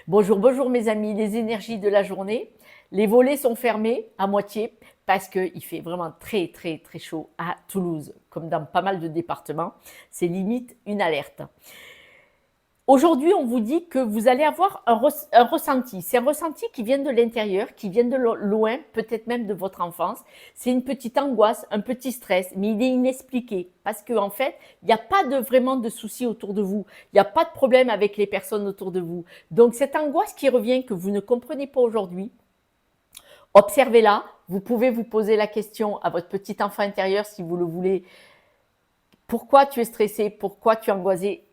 Bonjour, bonjour mes amis, les énergies de la journée. Les volets sont fermés à moitié parce qu'il fait vraiment très très très chaud à Toulouse, comme dans pas mal de départements. C'est limite une alerte. Aujourd'hui, on vous dit que vous allez avoir un ressenti. C'est un ressenti qui vient de l'intérieur, qui vient de loin, peut-être même de votre enfance. C'est une petite angoisse, un petit stress, mais il est inexpliqué parce qu'en fait, il n'y a pas vraiment de soucis autour de vous. Il n'y a pas de problème avec les personnes autour de vous. Donc, cette angoisse qui revient, que vous ne comprenez pas aujourd'hui, observez-la. Vous pouvez vous poser la question à votre petit enfant intérieur si vous le voulez. Pourquoi tu es stressé? Pourquoi tu es angoissé?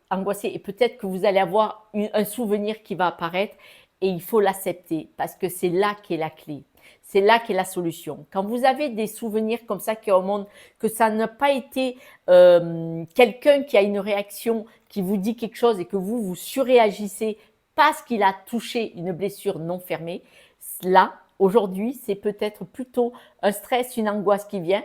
Et peut-être que vous allez avoir un souvenir qui va apparaître et il faut l'accepter parce que c'est là qu'est la clé. C'est là qu'est la solution. Quand vous avez des souvenirs comme ça qui remontent, que ça n'a pas été quelqu'un qui a une réaction, qui vous dit quelque chose et que vous surréagissez parce qu'il a touché une blessure non fermée, là, aujourd'hui, c'est peut-être plutôt un stress, une angoisse qui vient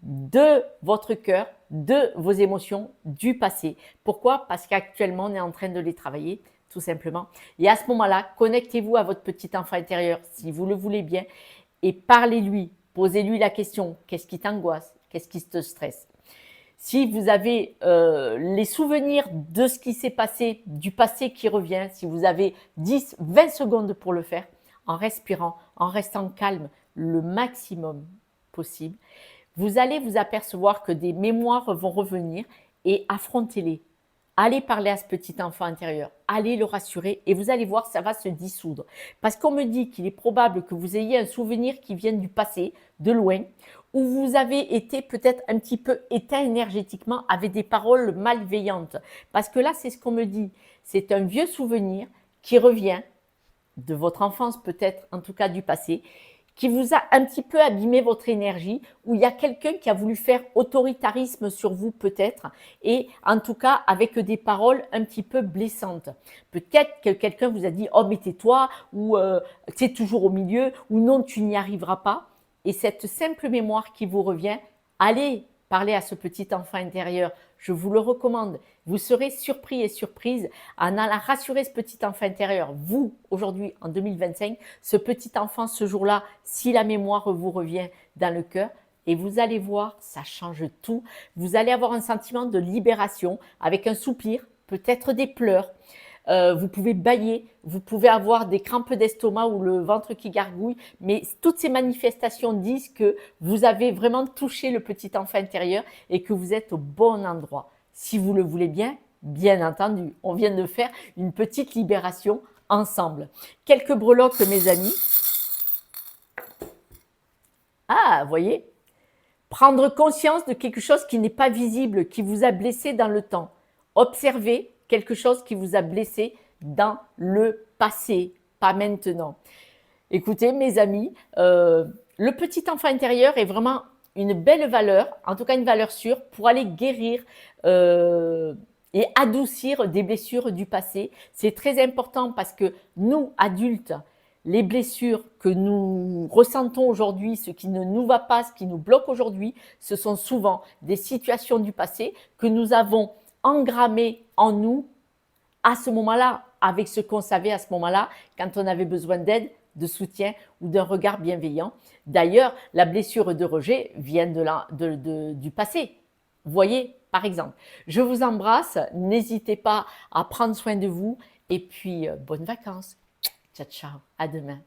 de votre cœur, de vos émotions du passé. Pourquoi? Parce qu'actuellement, on est en train de les travailler, tout simplement. Et à ce moment-là, connectez-vous à votre petit enfant intérieur, si vous le voulez bien, et parlez-lui, posez-lui la question, qu'est-ce qui t'angoisse? Qu'est-ce qui te stresse? Si vous avez les souvenirs de ce qui s'est passé, du passé qui revient, si vous avez 10, 20 secondes pour le faire, en respirant, en restant calme le maximum possible, vous allez vous apercevoir que des mémoires vont revenir et affrontez-les. Allez parler à ce petit enfant intérieur, allez le rassurer et vous allez voir, ça va se dissoudre. Parce qu'on me dit qu'il est probable que vous ayez un souvenir qui vienne du passé, de loin, où vous avez été peut-être un petit peu éteint énergétiquement avec des paroles malveillantes. Parce que là, c'est ce qu'on me dit. C'est un vieux souvenir qui revient de votre enfance, peut-être en tout cas du passé, qui vous a un petit peu abîmé votre énergie, où il y a quelqu'un qui a voulu faire autoritarisme sur vous peut-être, et en tout cas avec des paroles un petit peu blessantes. Peut-être que quelqu'un vous a dit « Oh mais tais-toi » ou « C'est toujours au milieu » ou « Non, tu n'y arriveras pas ». Et cette simple mémoire qui vous revient, allez parler à ce petit enfant intérieur. Je vous le recommande. Vous serez surpris et surprise en allant rassurer ce petit enfant intérieur. Vous, aujourd'hui, en 2025, ce petit enfant, ce jour-là, si la mémoire vous revient dans le cœur, et vous allez voir, ça change tout. Vous allez avoir un sentiment de libération avec un soupir, peut-être des pleurs. Vous pouvez bâiller, vous pouvez avoir des crampes d'estomac ou le ventre qui gargouille, mais toutes ces manifestations disent que vous avez vraiment touché le petit enfant intérieur et que vous êtes au bon endroit. Si vous le voulez bien, bien entendu, on vient de faire une petite libération ensemble. Quelques breloques, mes amis. Ah, vous voyez, prendre conscience de quelque chose qui n'est pas visible, qui vous a blessé dans le temps. Observez quelque chose qui vous a blessé dans le passé, pas maintenant. Écoutez, mes amis, le petit enfant intérieur est vraiment une belle valeur, en tout cas une valeur sûre, pour aller guérir et adoucir des blessures du passé. C'est très important parce que nous, adultes, les blessures que nous ressentons aujourd'hui, ce qui ne nous va pas, ce qui nous bloque aujourd'hui, ce sont souvent des situations du passé que nous avons engrammées en nous à ce moment-là, avec ce qu'on savait à ce moment-là, quand on avait besoin d'aide, de soutien ou d'un regard bienveillant. D'ailleurs, la blessure de rejet vient du passé. Voyez, par exemple. Je vous embrasse, n'hésitez pas à prendre soin de vous et puis bonnes vacances. Ciao, ciao, à demain.